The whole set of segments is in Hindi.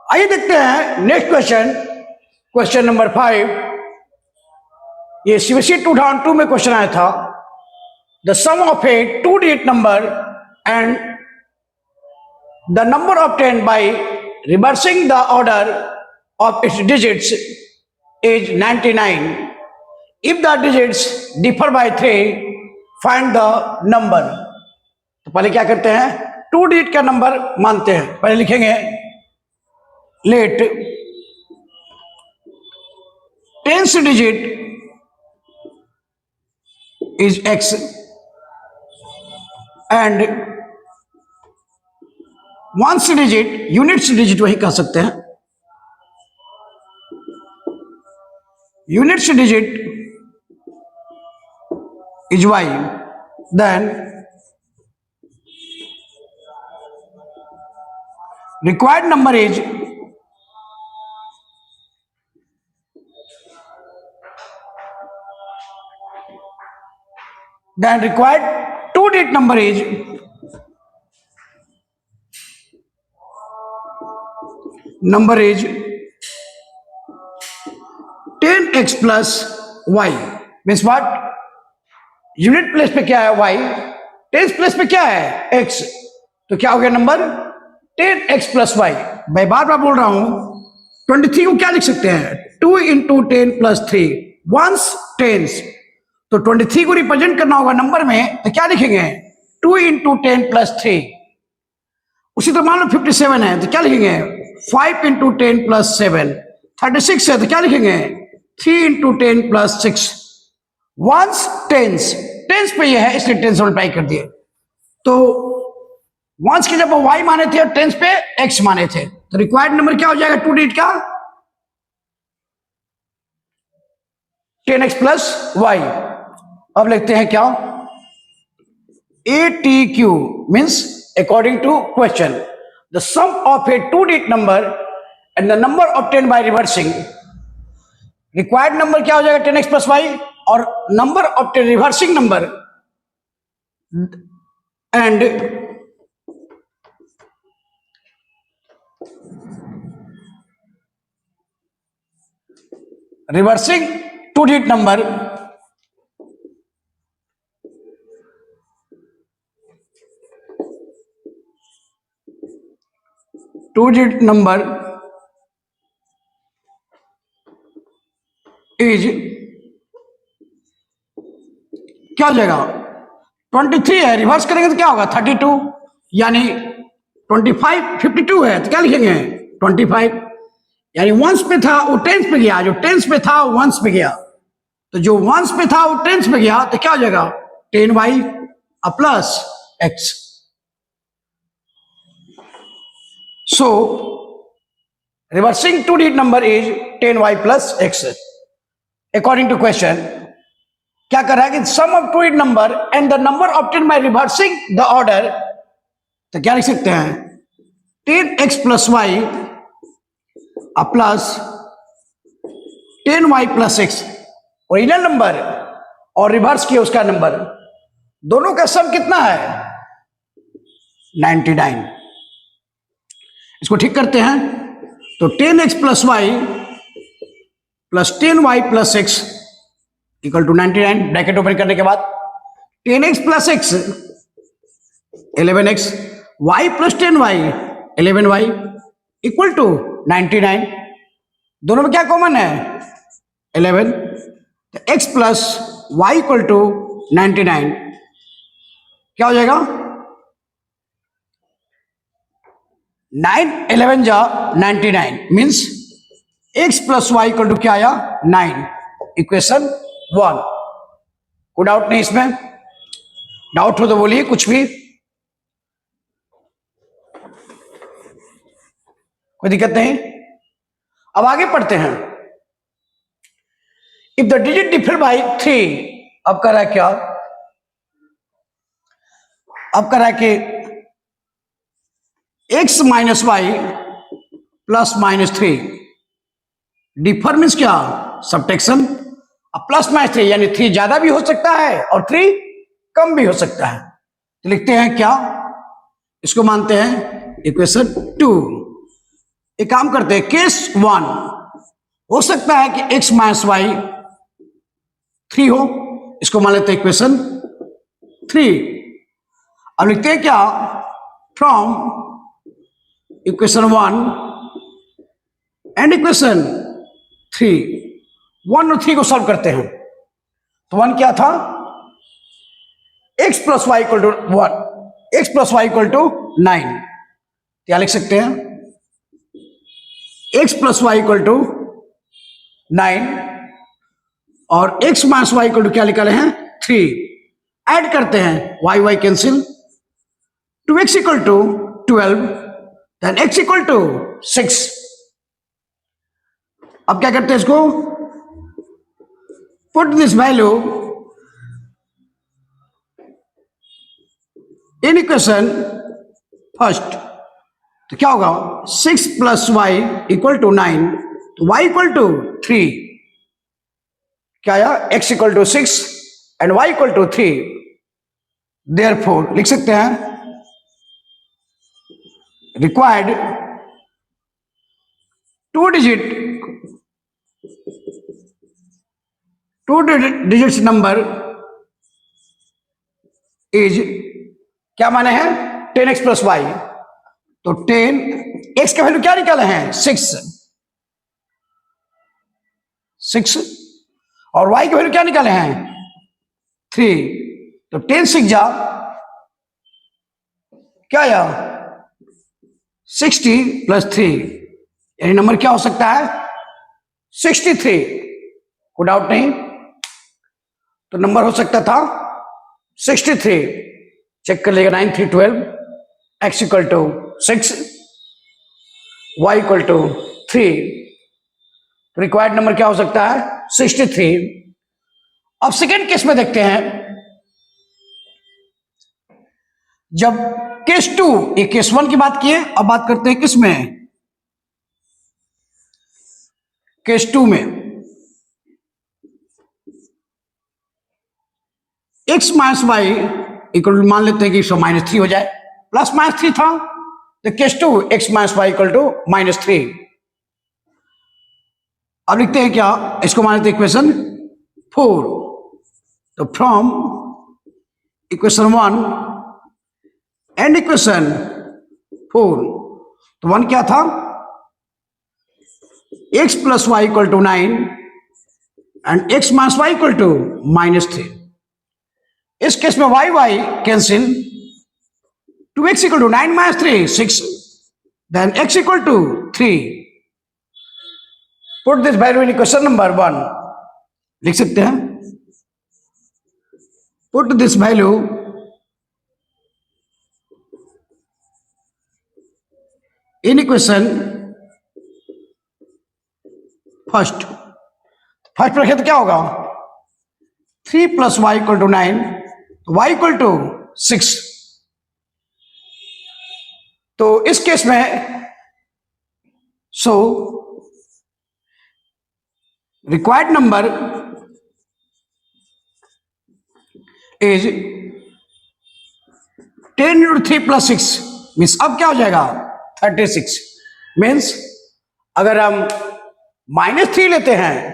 आइए देखते हैं नेक्स्ट क्वेश्चन, क्वेश्चन नंबर 5। ये सीबीएसई 2002 में क्वेश्चन आया था। The sum of a 2 digit number and the number obtained by reversing the order of its digits is 99. If the digits differ by 3, find the number. तो पहले क्या करते हैं, 2 डिजिट का नंबर मानते हैं। पहले लिखेंगे let 10th digit is x and 1st digit, units digit वही कह सकते हैं, units digit is y. Then required number is required 2 digit number is number is 10x plus y. Means what, unit place पे क्या है y, टेंस प्लेस पे क्या है x, तो क्या हो गया नंबर 10x plus y। मैं बार बार बोल रहा हूं 23 को क्या लिख सकते हैं, 2 into 10 plus 3 वंस टेंस, तो 23 को रिप्रेजेंट करना होगा नंबर में, तो क्या लिखेंगे 2 into 10 plus 3। उसी तरह मान लो 57 है तो क्या लिखेंगे 5 into 10 plus 7। 36 है तो क्या लिखेंगे 3 into 10 plus 6। Once tens, tens पे ये है इसलिए टेंस मल्टीप्लाई कर दिए। तो वंस के जब y माने थे और टेंस पे x माने थे, तो रिक्वायर्ड नंबर क्या हो जाएगा 2 डिजिट का 10x plus y। अब लिखते हैं क्या, ATQ means according to question the sum of a 2 digit number and the number obtained by reversing. Required number क्या हो जाएगा 10x plus y और number obtained reversing number and reversing 2 digit number is क्या हो जाएगा 23 है, रिवर्स करेंगे तो क्या होगा 32, यानी 25 52 है तो क्या लिखेंगे 25, यानी वंस पे था वो टेंस पे गया, जो टेंस पे था वो वंस पे गया, तो जो वंस पे था वो टेंस पे गया तो क्या हो जाएगा 10y plus x। So reversing 2 digit number is 10y plus x। According to question क्या कर रहा है कि sum of 2 digit number and the number obtained by reversing the order, तो क्या लिख सकते हैं 10x plus y plus 10y plus x। Original number और रिवर्स किया उसका नंबर, दोनों का सम कितना है 99। इसको ठीक करते हैं तो 10x plus y plus 10y plus x equal to 99। Bracket open करने के बाद 10x plus x 11x, y plus 10y 11y equal to 99। दोनों में क्या कॉमन है 11, तो x plus y equal to 99 क्या हो जाएगा 9 11 जा 99 means x plus Y equal to क्या आया 9। इक्वेशन 1। कोई डाउट नहीं इसमें, डाउट हो तो बोलिए कुछ भी, कोई दिक्कत नहीं। अब आगे पढ़ते हैं, if the digit differ by 3, अब कर रहा है क्या, अब कर रहा है कि x minus Y plus -3, differ means क्या सब्ट्रैक्शन, अब प्लस -3 यानी 3 ज्यादा भी हो सकता है और 3 कम भी हो सकता है, तो लिखते हैं क्या, इसको मानते हैं इक्वेशन 2। एक काम करते हैं, केस 1 हो सकता है कि x माइनस वाई 3 हो, इसको मान लेते हैं इक्वेशन 3। अब लिखते हैं क्या, फ्रॉम इक्वेशन 1 एंड इक्वेशन 3, 1 और 3 को सॉल्व करते हैं। तो 1 क्या था, x plus Y equal to 1, x plus Y equal to 9। क्या लिख सकते हैं, x plus Y equal to 9 और x minus Y equal to क्या निकाले हैं 3। ऐड करते हैं, y y cancel, 2x equal to 12, then x equal to 6। अब क्या करते हैं, इसको put this value in equation first. तो क्या होगा, 6 प्लस वाई इक्वल टू 9, तो y इक्वल टू 3, क्या आया, x equal to 6 and y equal to 3। Therefore लिख सकते हैं, required two digits number is, क्या माने हैं, 10x प्लस वाई। तो 10x का वैल्यू क्या निकाले हैं 6 और y का वैल्यू क्या निकाले हैं 3। तो 10 6 जा क्या आया 60 प्लस 3, यानी नंबर क्या हो सकता है 63। कोई डाउट नहीं, तो नंबर हो सकता था 63। चेक कर लेगा, 9 3 12, x equal to 6, y equal to 3। Required number क्या हो सकता है 63। अब सेकेंड केस में देखते हैं, जब केस 2, ये केस 1 की बात किए, अब बात करते हैं किस में, केस 2 में x माइनस वाई इक्वल मान लेते हैं कि -3 हो जाए, प्लस -3 था, तो case 2 x minus Y equal to -3। अब लिखते हैं क्या, इसको मान लेते हैं इक्वेशन 4। तो फ्रॉम इक्वेशन 1 एंड इक्वेशन 4, तो 1 क्या था, x plus Y equal to 9 and x minus Y equal to -3। इस केस में y y cancel, 2x equal to 9 minus 3 6, then x equal to 3। Put this value in equation number 1। लिख सकते हैं, put this value in equation first पर रखे तो क्या होगा, 3 plus Y equal to 9, y equal to 6। तो इस केस में so required number is 10 into 3 plus 6 means अब क्या हो जाएगा 36। मीन्स अगर हम -3 लेते हैं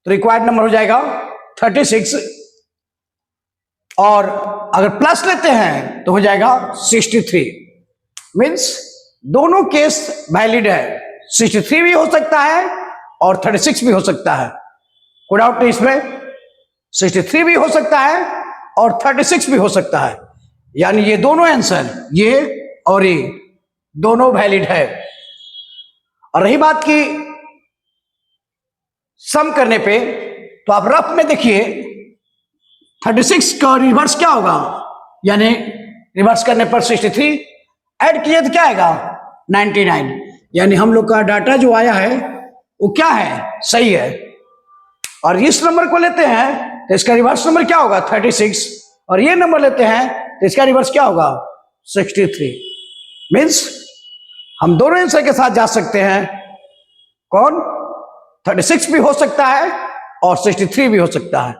तो रिक्वायर्ड नंबर हो जाएगा 36, और अगर प्लस लेते हैं तो हो जाएगा 63। मीन्स दोनों केस वैलिड है, 63 भी हो सकता है और 36 भी हो सकता है, कोई डाउट नहीं इसमें। 63 भी हो सकता है और 36 भी हो सकता है, यानी ये दोनों आंसर, ये और ये दोनों वैलिड है। और रही बात की सम करने पे, तो आप रफ में देखिए 36 का रिवर्स क्या होगा, यानी रिवर्स करने पर 63, ऐड किए तो क्या आएगा 99। यानी हम लोग का डाटा जो आया है वो क्या है, सही है। और इस नंबर को लेते हैं तो इसका रिवर्स नंबर क्या होगा 36, और ये नंबर लेते हैं तो इसका रिवर्स क्या होगा 63। मीन्स हम दोनों आंसर के साथ जा सकते हैं, कौन 36 भी हो सकता है और 63 भी हो सकता है।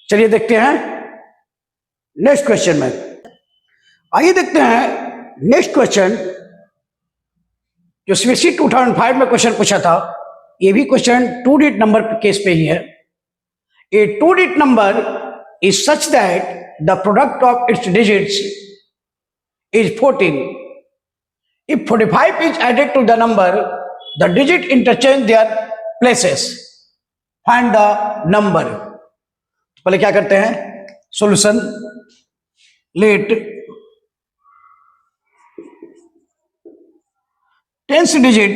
चलिए देखते हैं नेक्स्ट क्वेश्चन में। आइए देखते हैं नेक्स्ट क्वेश्चन। जो सीबीएसई 2005 में क्वेश्चन पूछा था, ये भी क्वेश्चन 2 डिजिट नंबर केस पे ही है। A 2 digit number is such that the product of its digits is 14। If 45 is added to the number, the digit interchange their places, find the number. पहले क्या करते हैं, solution. Let tenth digit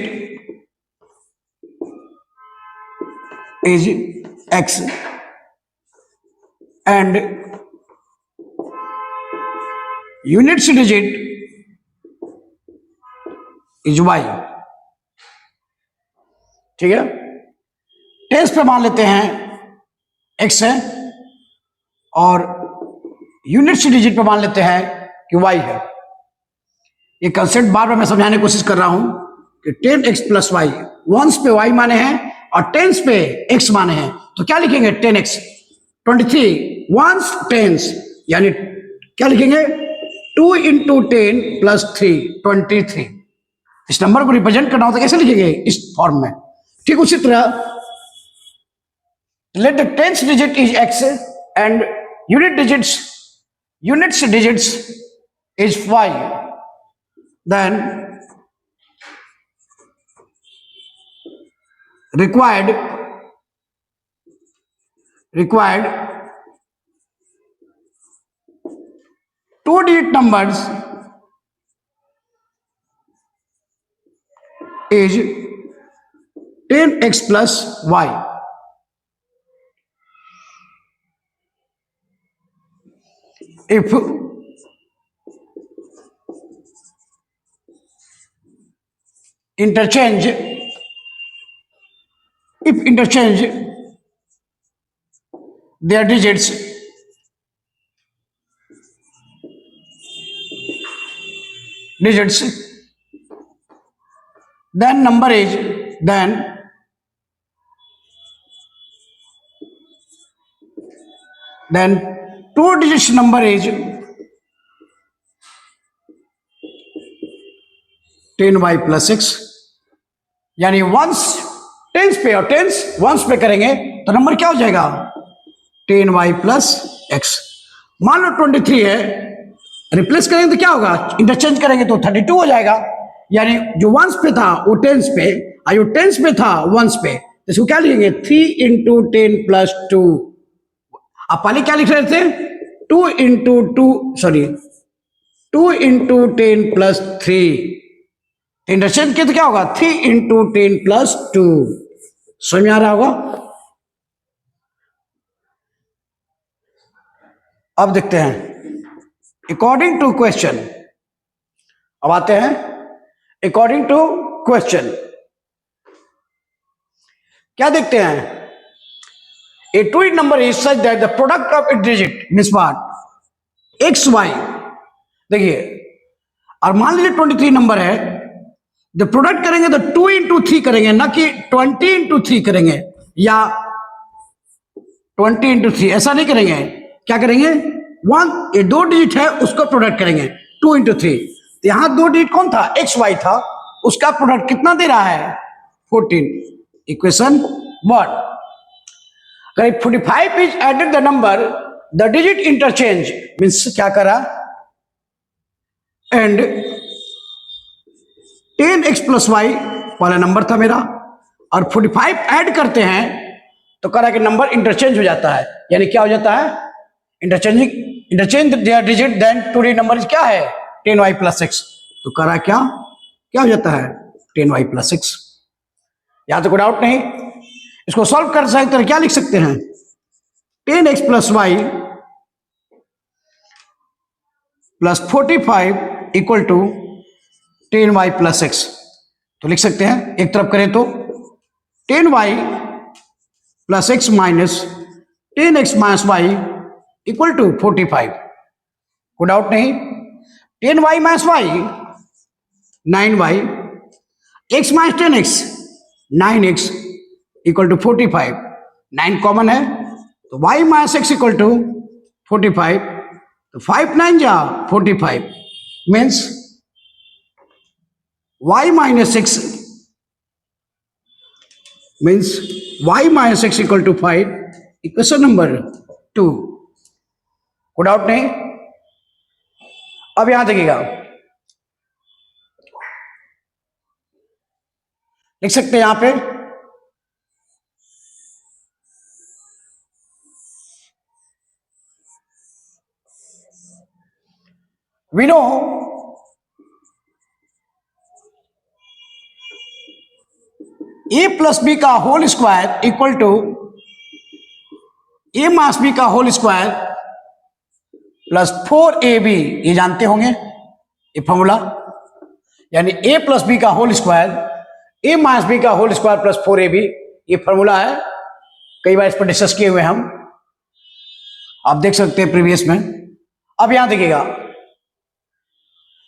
is x and units digit is y। ठीक है, टेंस पे मान लेते हैं x है और यूनिट्स डिजिट पे मान लेते हैं कि y है। ये कंसेप्ट बार बार मैं समझाने की कोशिश कर रहा हूं कि 10x प्लस वाई, वंस पे y माने हैं और टेंस पे x माने हैं, तो क्या लिखेंगे 10x 23 वंस टेंस, यानी क्या लिखेंगे 2 इंटू 10 प्लस 3 23। इस नंबर को रिप्रेजेंट करना हो तो कैसे लिखेंगे, इस फॉर्म में। ठीक उसी तरह let the tenth digit is x and units digits is y, then required 2 digit numbers is 10x plus y। If interchange their digits, then number is then 2 digits number is 10y plus 6। यानी वंस टेंस पे और टेंस वंस पे करेंगे तो नंबर क्या हो जाएगा 10y प्लस x। मान लो 23 है, रिप्लेस करेंगे तो क्या होगा, इंटरचेंज करेंगे तो 32 हो जाएगा। यानी जो वंस पे था वो टेंस पे और जो टेंस पे था वंस पे, तो इसको क्या लिखेंगे 3 इंटू 10 प्लस 2। आप पहले क्या लिख रहे थे 2 इंटू 10 प्लस 3, इंटरचेंज किया तो क्या होगा 3 इंटू 10 प्लस 2। समझ में आ रहा होगा। अब देखते हैं अकॉर्डिंग टू क्वेश्चन। अब आते हैं अकॉर्डिंग टू क्वेश्चन, क्या देखते हैं, ए 2 digit number is such that the product of its digit means what, x y। देखिए, और मान लीजिए 23 नंबर है, जब प्रोडक्ट करेंगे तो 2 इंटू 3 करेंगे, ना कि 20 इंटू 3 करेंगे या 20 इंटू 3, ऐसा नहीं करेंगे। क्या करेंगे, ये 2 डिजिट है उसको प्रोडक्ट करेंगे 2 इंटू 3। तो यहां 2 डिजिट कौन था, एक्स वाई था, उसका प्रोडक्ट कितना दे रहा है 14। इक्वेशन 1। अगर 45 is added the number, the digit interchange means क्या करा, एंड 10x प्लस वाई वाला नंबर था मेरा, और 45 ऐड करते हैं तो करा कि नंबर इंटरचेंज हो जाता है। यानी क्या हो जाता है, interchange their digit, then 2 digit number क्या है 10y प्लस 6। तो करा क्या हो जाता है 10y प्लस 6। यहां तो कोई डाउट नहीं। इसको सॉल्व कर सकते हैं, क्या लिख सकते हैं 10x plus y plus 45 equal to 10y plus 6। तो लिख सकते हैं, एक तरफ करें तो 10y plus 6 minus 10x minus Y equal to 45। कोई डाउट नहीं। 10y minus y 9y, x minus 10x 9x equal to 45। 9 common है तो y minus x equal to 45। तो 5 9 जा 45 means y minus 6 means y minus 6 equal to 5. Equation number 2. कोई डाउट नहीं? अब यहां देखिएगा, लिख सकते हैं यहां पे we know a plus B का whole square equal to a minus B का होल स्क्वायर प्लस 4ab, ये जानते होंगे ये फॉर्मूला, यानी a प्लस बी का whole square a minus B का होल स्क्वायर प्लस 4ab, ये फॉर्मूला है, कई बार इस पर डिस्कस किए हुए हम, आप देख सकते हैं प्रीवियस में. अब यहां देखिएगा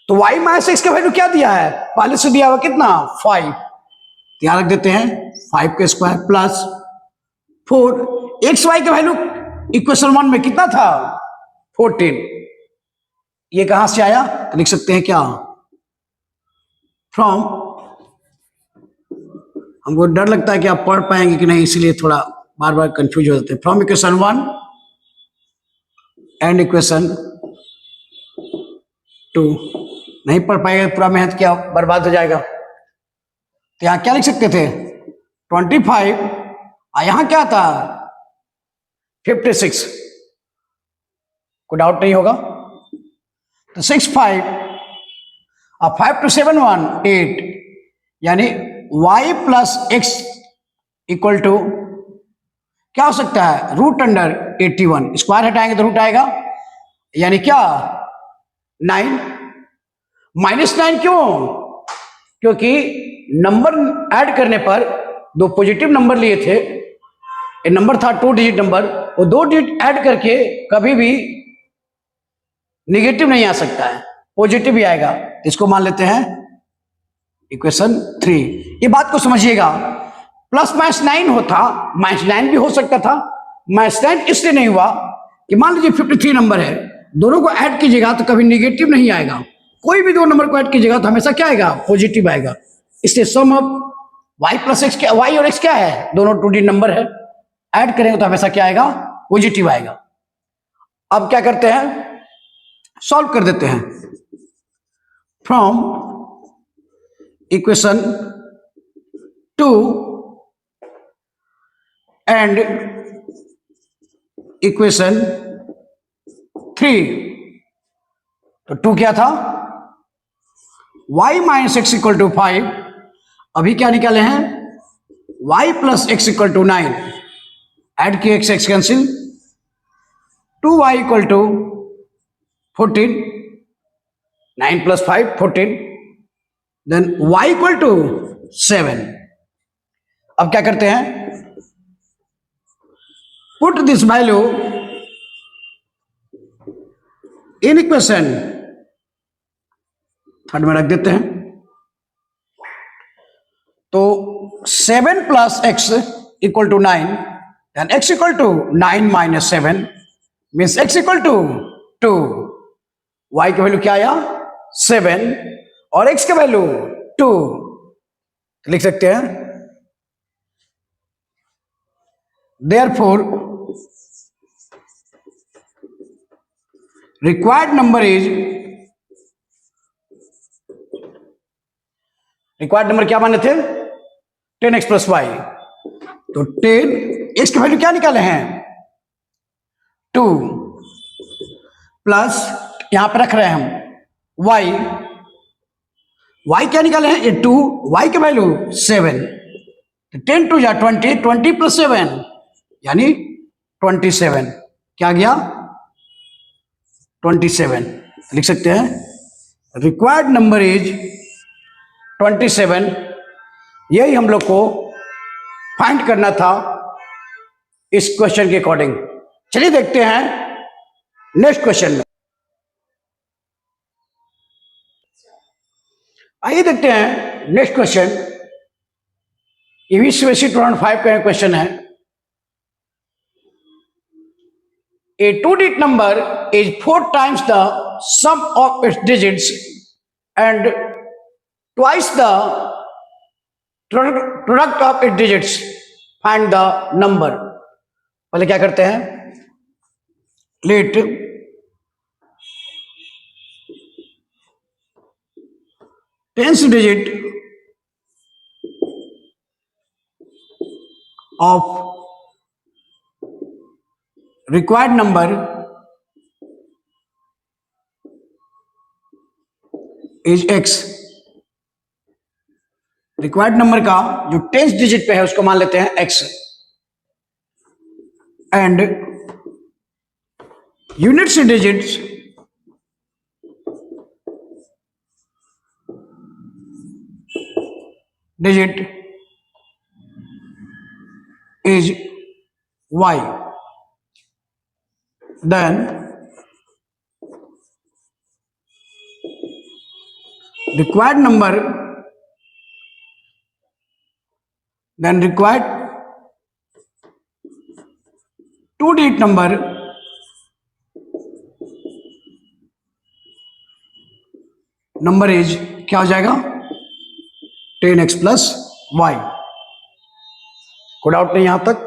तो y माइनस एक्स का वैल्यू क्या दिया है, पहले से दिया हुआ कितना 5, यहां रख देते हैं 5 का स्क्वायर प्लस 4, एक्स वाई का वैल्यू इक्वेशन 1 में कितना था 14, ये कहां से आया, तो लिख सकते हैं क्या, फ्रॉम, हमको डर लगता है कि आप पढ़ पाएंगे कि नहीं, इसलिए थोड़ा बार बार कंफ्यूज हो जाते हैं. फ्रॉम इक्वेशन 1 एंड इक्वेशन 2, नहीं पढ़ पाएगा पूरा मेहनत क्या बर्बाद हो जाएगा. तो यहां क्या लिख सकते थे 25, और यहां क्या था 56, कोई डाउट नहीं होगा. तो 6 5 और 5 to 7 1 8, यानी y plus x equal to क्या हो सकता है रूट अंडर 81, स्क्वायर हटाएंगे तो रूट आएगा, यानी क्या 9. -9 क्यों, क्योंकि नंबर ऐड करने पर दो पॉजिटिव नंबर लिए थे, एक नंबर था 2 डिजिट नंबर, वो 2 डिजिट ऐड करके कभी भी निगेटिव नहीं आ सकता है, पॉजिटिव ही आएगा. इसको मान लेते हैं इक्वेशन 3. ये बात को समझिएगा, प्लस -9 होता -9 भी हो सकता था, -9 इसलिए नहीं हुआ कि मान लीजिए 53 नंबर है, दोनों को ऐड कीजिएगा तो कभी निगेटिव नहीं आएगा, कोई भी दो नंबर को ऐड कीजिएगा तो हमेशा क्या आएगा पॉजिटिव आएगा. इसलिए सम ऑफ y प्लस एक्स, क्या y और x क्या है, दोनों 2D नंबर है, ऐड करेंगे तो हमेशा क्या आएगा पॉजिटिव आएगा. अब क्या करते हैं सॉल्व कर देते हैं. फ्रॉम इक्वेशन 2 एंड इक्वेशन 3, तो 2 क्या था y minus x equal to 5, अभी क्या निकाले हैं y plus x equal to 9, add किए x cancel, 2y equal to 14, 9 plus 5 14, then y equal to 7. अब क्या करते हैं put this value in equation third में रख देते हैं. तो 7 plus x equal to 9, then x equal to 9 minus 7 means x equal to 2, y का वैल्यू क्या आया 7 और x का वैल्यू 2, लिख सकते हैं देयरफॉर रिक्वायर्ड नंबर क्या माने थे 10x प्लस वाई, तो 10x की वैल्यू क्या निकाले हैं 2 प्लस यहां पर रख रहे हैं हम y क्या निकाले हैं ये 2, y की वैल्यू 7, तो 10 2 जा 20, 20 प्लस 7 यानी 27, क्या गया 27, लिख सकते हैं रिक्वायर्ड नंबर 27. यही हम लोग को फाइंड करना था इस क्वेश्चन के अकॉर्डिंग. चलिए देखते हैं नेक्स्ट क्वेश्चन में. आइए देखते हैं नेक्स्ट क्वेश्चन. ये भी CBSE 2005 का क्वेश्चन है. A 2-digit number is 4 times the sum of its digits and twice the product of it digits, find the number. पहले क्या करते हैं, let tens digit of required number is x. Required number का जो टेंस डिजिट पे है उसको मान लेते हैं x, and units digits digit is y, then required number, then required 2-digit number is क्या हो जाएगा, 10x plus y। कोई डाउट नहीं यहां तक।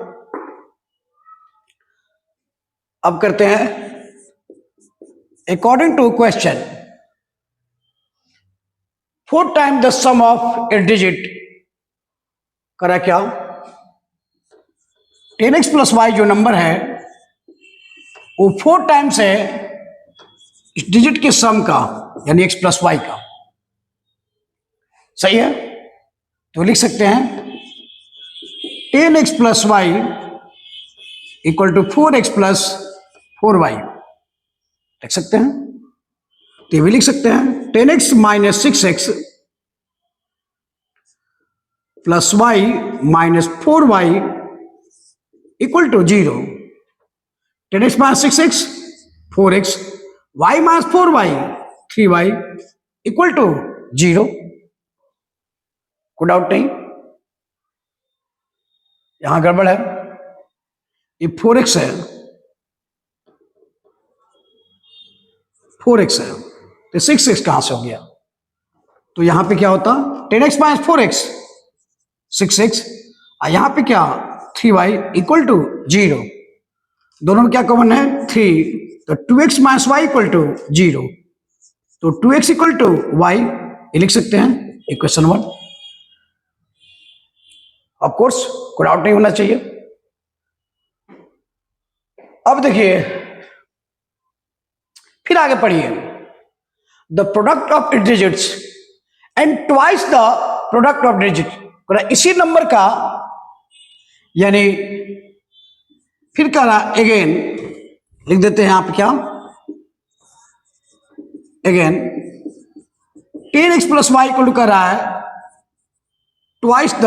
अब करते हैं according to question 4 times the sum of a digit करा क्या, 10x plus y जो नंबर है वो 4 टाइम्स है इस डिजिट के सम का, यानी x plus y का। सही है, तो लिख सकते हैं 10x plus y equal to 4x plus 4y, लिख सकते हैं। तो ये भी लिख सकते हैं 10x minus 6x plus y minus 4y equal to 0। 10x minus 6x 4x, y minus 4y 3y equal to 0। कोई डाउट नहीं, यहां गड़बड़ है, ये 4x है, 4x है, तो 6x कहां से हो गया, तो यहां पे क्या होता 10x माइनस 4x 6x, और यहां पे क्या 3y इक्वल टू 0। दोनों में क्या कॉमन है 3, तो 2x minus y equal to 0, तो 2x इक्वल टू y, ये लिख सकते हैं इक्वेशन 1। ऑफ कोर्स कोई डाउट नहीं होना चाहिए। अब देखिए फिर आगे पढ़िए, the product of it digits and twice the product of digit, इसी नंबर का, यानी फिर कह रहा अगेन, लिख देते हैं यहां पे क्या, again 10x plus y equal to कर रहा है twice the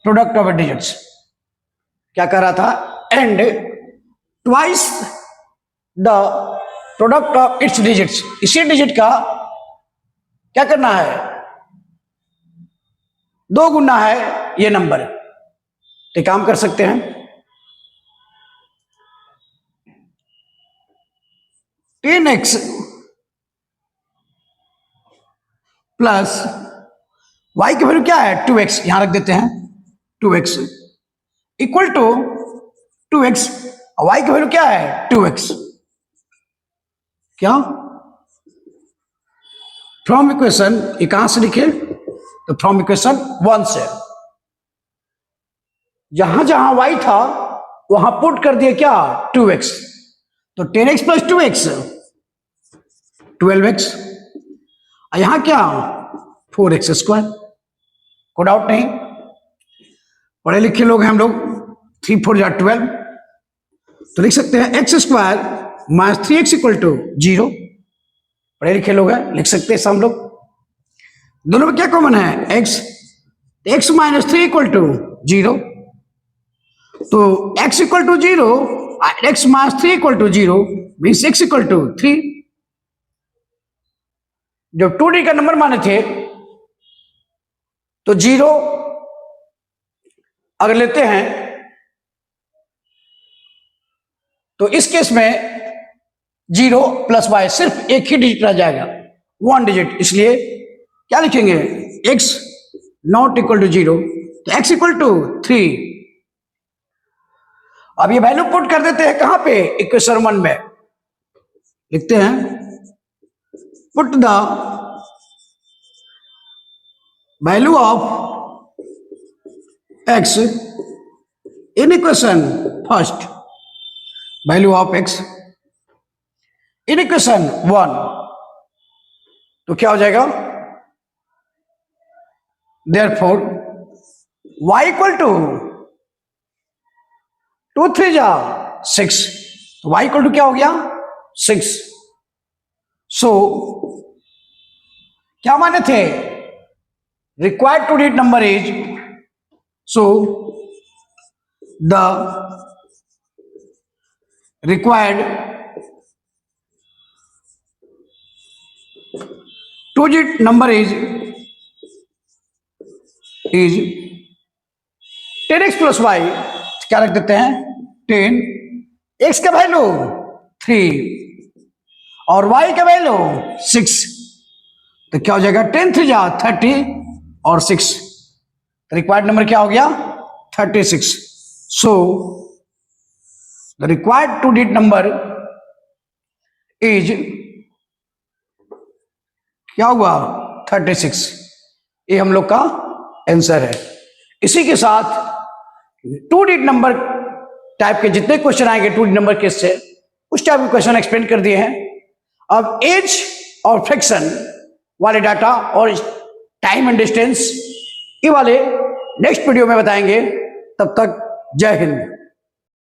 product of digits. क्या कर रहा था, and twice the product of its digits, इसी डिजिट का क्या करना है, 2 गुना है ये नंबर। तो काम कर सकते हैं 10x प्लस y की वैल्यू क्या है 2x, यहां रख देते हैं 2x equal to 2x, y की वैल्यू क्या है 2x, क्या फ्रॉम इक्वेशन, ये कहां से लिखे, तो फ्रॉम इक्वेशन 1 से, जहां जहां y था वहां पुट कर दिया क्या 2x, तो 10x प्लस 2x 12x, और यहां क्या 4x स्क्वायर। कोई डाउट नहीं, पढ़े लिखे लोग हैं हम लोग, 3 4 जा 12, तो लिख सकते हैं x square minus 3x equal to 0। पढ़े लिखे लोग हैं, लिख सकते हैं सब लोग। दोनों में क्या कॉमन है x, x minus 3 equal to 0, तो x equal to 0, x minus 3 equal to 0 means x equal to 3। जब 2D का नंबर माने थे तो 0 अगर लेते हैं तो इस केस में 0 प्लस y सिर्फ एक ही डिजिट रह जाएगा, 1 डिजिट, इसलिए क्या लिखेंगे x नॉट इक्वल टू 0, तो x इक्वल टू 3। अब ये वैल्यू पुट कर देते हैं कहां पे, इक्वेशन 1 में लिखते हैं put the value of x in equation first, value of x in equation 1, तो क्या हो जाएगा, देयरफॉर y इक्वल टू 2 3 जा 6, तो y इक्वल टू क्या हो गया 6। सो क्या माने थे, required two read number is, so the required two digit number is 10x plus y, क्या रख देते हैं 10, x का वैल्यू 3 और y का वैल्यू 6, तो क्या हो जाएगा 10 3 जा 30 और 6, रिक्वायर्ड नंबर क्या हो गया 36। सो the required two digit number is क्या हुआ 36, ये हम लोग का आंसर है। इसी के साथ 2 डिजिट नंबर टाइप के जितने क्वेश्चन आएंगे 2 डिजिट नंबर के से, उस टाइप के क्वेश्चन एक्सप्लेन कर दिए हैं। अब एज और फ्रैक्शन वाले डाटा और टाइम एंड डिस्टेंस ये वाले नेक्स्ट वीडियो में बताएंगे। तब तक जय हिंद।